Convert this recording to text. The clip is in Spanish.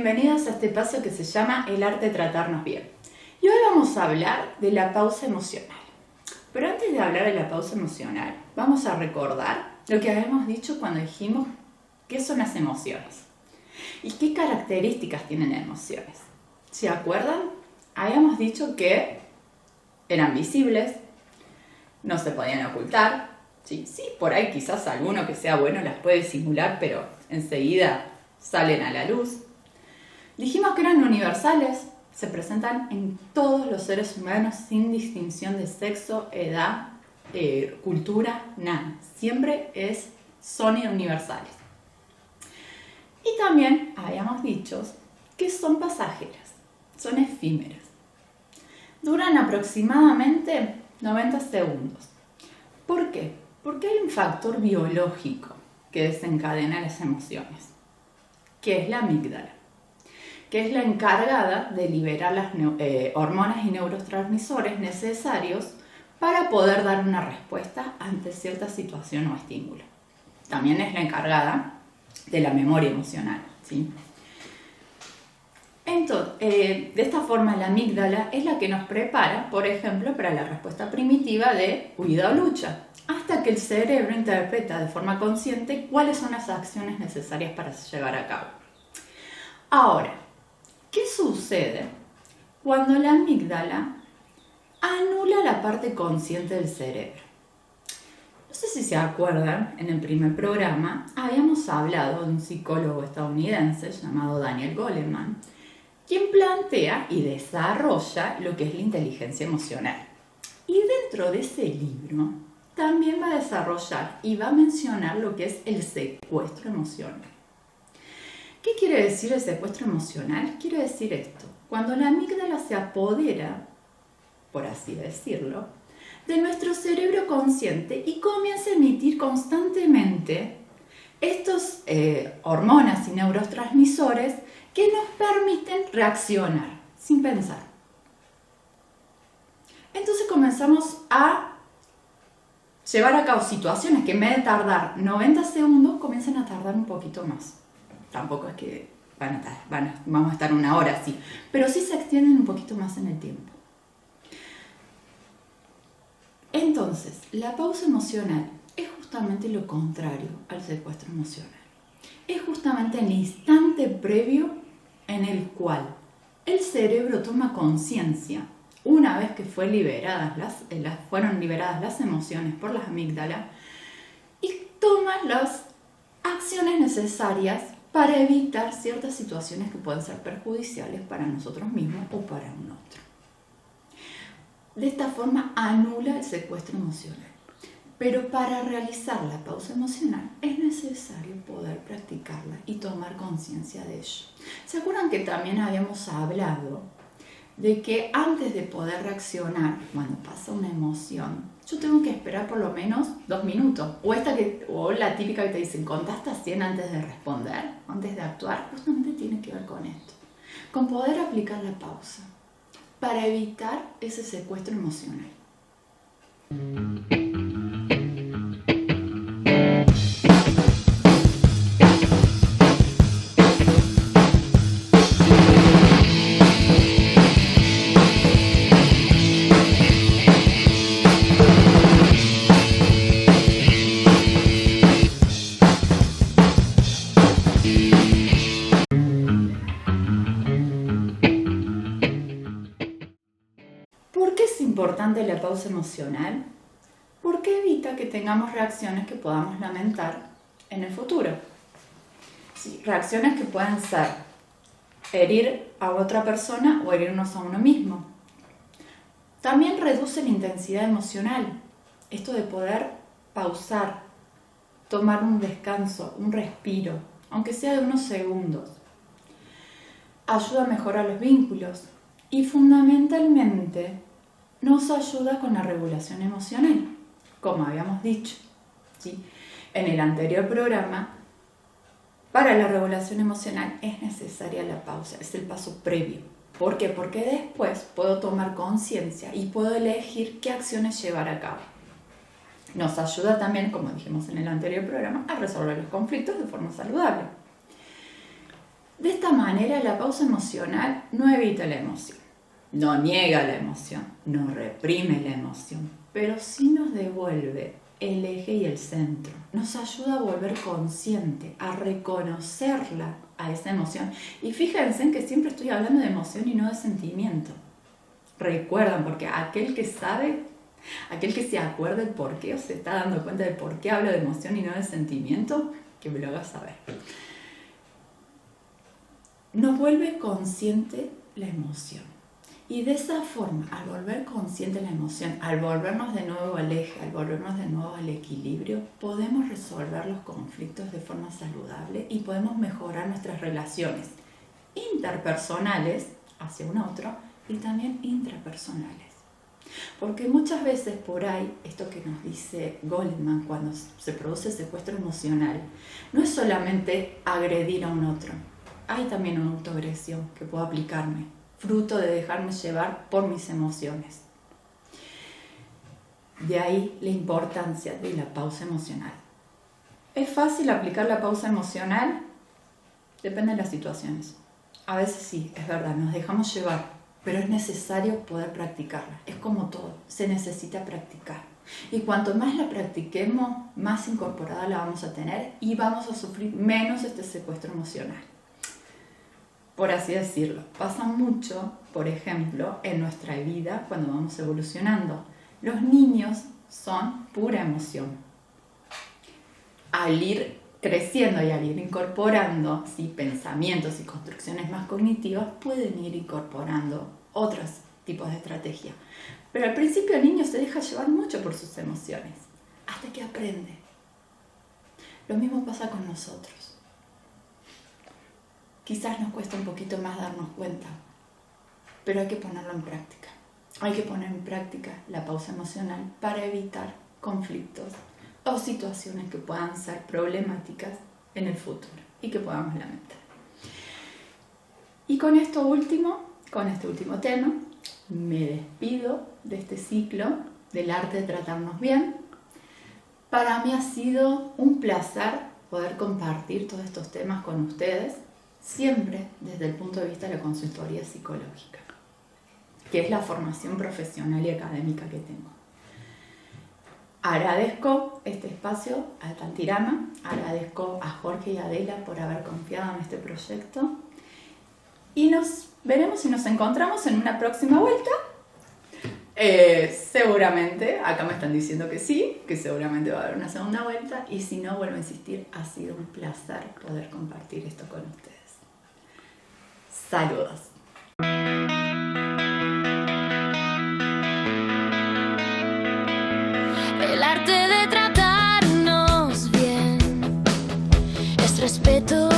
bienvenidos a este espacio que se llama El arte de tratarnos bien. Y hoy vamos a hablar de la pausa emocional. Pero antes de hablar de la pausa emocional, vamos a recordar lo que habíamos dicho cuando dijimos qué son las emociones y qué características tienen las emociones. ¿Se acuerdan? Habíamos dicho que eran visibles, no se podían ocultar. Sí, por ahí quizás alguno que sea bueno las puede simular, pero enseguida salen a la luz. Dijimos que eran universales, se presentan en todos los seres humanos sin distinción de sexo, edad, cultura, nada. Siempre son universales. Y también habíamos dicho que son pasajeras, son efímeras. Duran aproximadamente 90 segundos. ¿Por qué? Porque hay un factor biológico que desencadena las emociones, que es la amígdala, que es la encargada de liberar las hormonas y neurotransmisores necesarios para poder dar una respuesta ante cierta situación o estímulo. También es la encargada de la memoria emocional, ¿sí? Entonces, de esta forma la amígdala es la que nos prepara, por ejemplo, para la respuesta primitiva de huida o lucha, hasta que el cerebro interpreta de forma consciente cuáles son las acciones necesarias para llevar a cabo. Ahora, ¿qué sucede cuando la amígdala anula la parte consciente del cerebro? No sé si se acuerdan, en el primer programa habíamos hablado de un psicólogo estadounidense llamado Daniel Goleman, quien plantea y desarrolla lo que es la inteligencia emocional. Y dentro de ese libro también va a desarrollar y va a mencionar lo que es el secuestro emocional. ¿Qué quiere decir el secuestro emocional? Quiere decir esto: cuando la amígdala se apodera, por así decirlo, de nuestro cerebro consciente y comienza a emitir constantemente estos hormonas y neurotransmisores que nos permiten reaccionar sin pensar. Entonces comenzamos a llevar a cabo situaciones que en vez de tardar 90 segundos comienzan a tardar un poquito más. Tampoco es que vamos a estar una hora así, pero sí se extienden un poquito más en el tiempo. Entonces, la pausa emocional es justamente lo contrario al secuestro emocional. Es justamente el instante previo en el cual el cerebro toma conciencia, una vez que fueron liberadas las emociones por las amígdalas, y toma las acciones necesarias para evitar ciertas situaciones que pueden ser perjudiciales para nosotros mismos o para un otro. De esta forma anula el secuestro emocional. Pero para realizar la pausa emocional es necesario poder practicarla y tomar conciencia de ello. ¿Se acuerdan que también habíamos hablado de que antes de poder reaccionar cuando pasa una emoción, yo tengo que esperar por lo menos 2 minutos? O la típica que te dicen, contá hasta 100 antes de responder, antes de actuar. Justamente tiene que ver con esto, con poder aplicar la pausa para evitar ese secuestro emocional. ¿Por qué es importante la pausa emocional? Porque evita que tengamos reacciones que podamos lamentar en el futuro. Sí, reacciones que pueden ser herir a otra persona o herirnos a uno mismo. También reduce la intensidad emocional. Esto de poder pausar, tomar un descanso, un respiro, aunque sea de unos segundos. Ayuda a mejorar los vínculos y fundamentalmente nos ayuda con la regulación emocional, como habíamos dicho, ¿sí? En el anterior programa. Para la regulación emocional es necesaria la pausa, es el paso previo. ¿Por qué? Porque después puedo tomar conciencia y puedo elegir qué acciones llevar a cabo. Nos ayuda también, como dijimos en el anterior programa, a resolver los conflictos de forma saludable. De esta manera, la pausa emocional no evita la emoción, no niega la emoción, no reprime la emoción, pero sí nos devuelve el eje y el centro. Nos ayuda a volver consciente, a reconocerla, a esa emoción. Y fíjense en que siempre estoy hablando de emoción y no de sentimiento. Recuerdan, porque aquel que sabe, aquel que se acuerda el por qué o se está dando cuenta de por qué hablo de emoción y no de sentimiento, que me lo haga saber. Nos vuelve consciente la emoción. Y de esa forma, al volver consciente la emoción, al volvernos de nuevo al eje, al volvernos de nuevo al equilibrio, podemos resolver los conflictos de forma saludable y podemos mejorar nuestras relaciones interpersonales hacia un otro y también intrapersonales. Porque muchas veces por ahí, esto que nos dice Goleman cuando se produce secuestro emocional, no es solamente agredir a un otro, hay también una autoagresión que puedo aplicarme, fruto de dejarme llevar por mis emociones. De ahí la importancia de la pausa emocional. ¿Es fácil aplicar la pausa emocional? Depende de las situaciones. A veces sí, es verdad, nos dejamos llevar, pero es necesario poder practicarla. Es como todo, se necesita practicar. Y cuanto más la practiquemos, más incorporada la vamos a tener y vamos a sufrir menos este secuestro emocional. Por así decirlo, pasa mucho, por ejemplo, en nuestra vida cuando vamos evolucionando. Los niños son pura emoción. Al ir creciendo y al ir incorporando pensamientos y construcciones más cognitivas, pueden ir incorporando otros tipos de estrategias. Pero al principio el niño se deja llevar mucho por sus emociones, hasta que aprende. Lo mismo pasa con nosotros. Quizás nos cuesta un poquito más darnos cuenta, pero hay que ponerlo en práctica. Hay que poner en práctica la pausa emocional para evitar conflictos o situaciones que puedan ser problemáticas en el futuro y que podamos lamentar. Y con este último tema, me despido de este ciclo del arte de tratarnos bien. Para mí ha sido un placer poder compartir todos estos temas con ustedes, siempre desde el punto de vista de la consultoría psicológica, que es la formación profesional y académica que tengo. Agradezco este espacio al Tantirama, agradezco a Jorge y Adela por haber confiado en este proyecto y nos veremos y nos encontramos en una próxima vuelta. Seguramente, acá me están diciendo que sí, que seguramente va a haber una segunda vuelta y si no, vuelvo a insistir, ha sido un placer poder compartir esto con ustedes. Saludos. El arte de tratarnos bien es respeto.